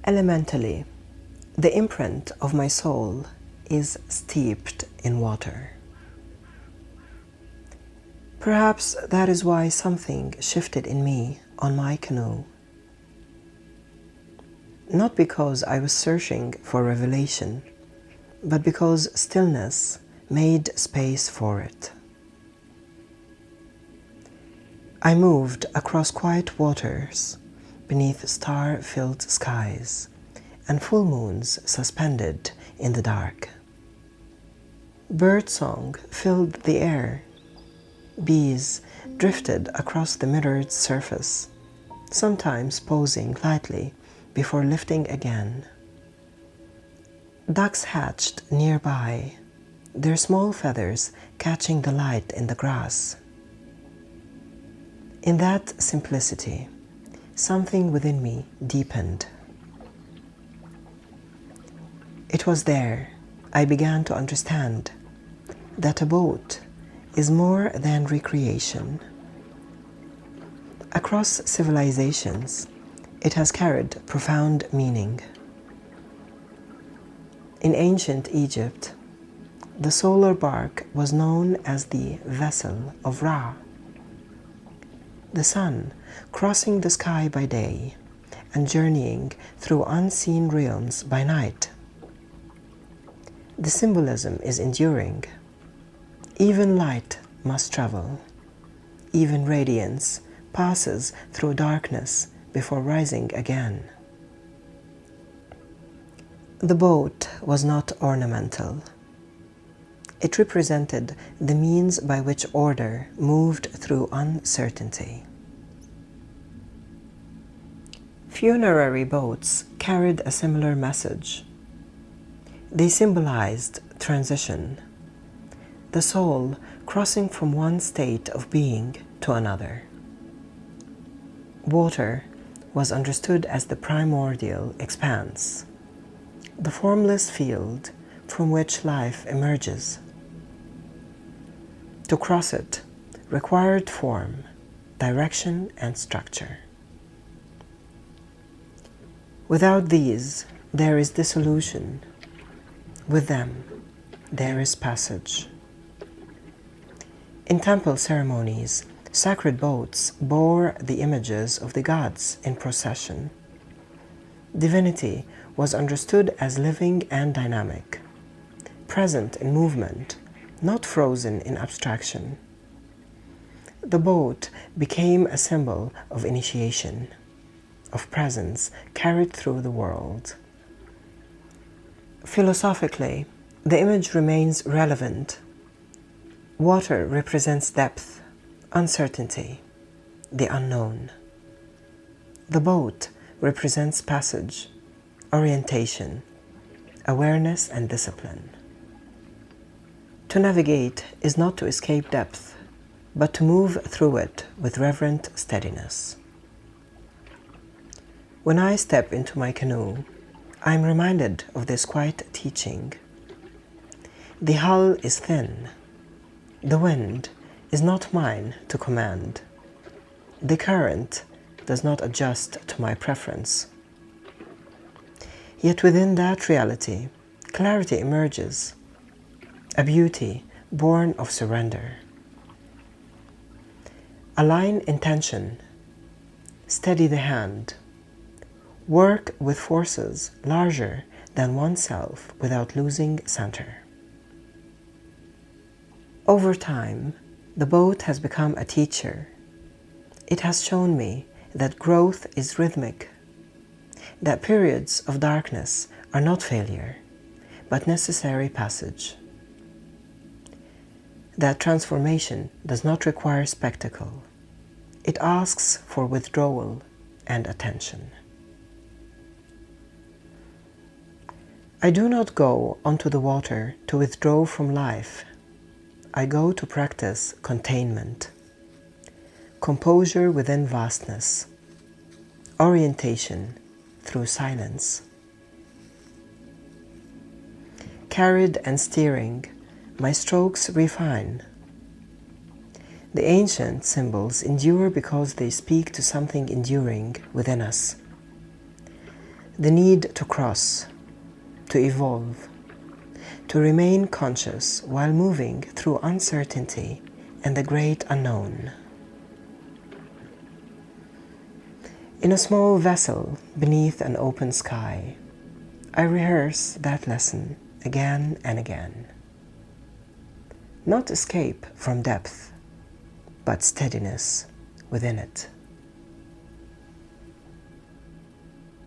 Elementally, the imprint of my soul is steeped in water. Perhaps that is why something shifted in me on my canoe. Not because I was searching for revelation, but because stillness made space for it. I moved across quiet waters, beneath star-filled skies, and full moons suspended in the dark. Birdsong filled the air. Bees drifted across the mirrored surface, sometimes posing lightly before lifting again. Ducks hatched nearby, their small feathers catching the light in the grass. In that simplicity, something within me deepened. It was there I began to understand that a boat is more than recreation. Across civilizations, it has carried profound meaning. In ancient Egypt, the solar barque was known as the vessel of Ra, the sun crossing the sky by day and journeying through unseen realms by night. The symbolism is enduring. Even light must travel. Even radiance passes through darkness before rising again. The boat was not ornamental. It represented the means by which order moved through uncertainty. Funerary boats carried a similar message. They symbolized transition, the soul crossing from one state of being to another. Water was understood as the primordial expanse, the formless field from which life emerges. To cross it required form, direction, and structure. Without these, there is dissolution. With them, there is passage. In temple ceremonies, sacred boats bore the images of the gods in procession. Divinity was understood as living and dynamic, present in movement, not frozen in abstraction. The boat became a symbol of initiation, of presence carried through the world. Philosophically, the image remains relevant. Water represents depth, uncertainty, the unknown. The boat represents passage, orientation, awareness, and discipline. To navigate is not to escape depth, but to move through it with reverent steadiness. When I step into my canoe, I am reminded of this quiet teaching. The hull is thin. The wind is not mine to command. The current does not adjust to my preference. Yet within that reality, clarity emerges, a beauty born of surrender. Align intention, steady the hand, work with forces larger than oneself without losing center. Over time, the boat has become a teacher. It has shown me that growth is rhythmic, that periods of darkness are not failure, but necessary passage. That transformation does not require spectacle. It asks for withdrawal and attention. I do not go onto the water to withdraw from life. I go to practice containment, composure within vastness, orientation through silence. Carried and steering, my strokes refine. The ancient symbols endure because they speak to something enduring within us. The need to cross, to evolve, to remain conscious while moving through uncertainty and the great unknown. In a small vessel beneath an open sky, I rehearse that lesson again and again. Not escape from depth, but steadiness within it.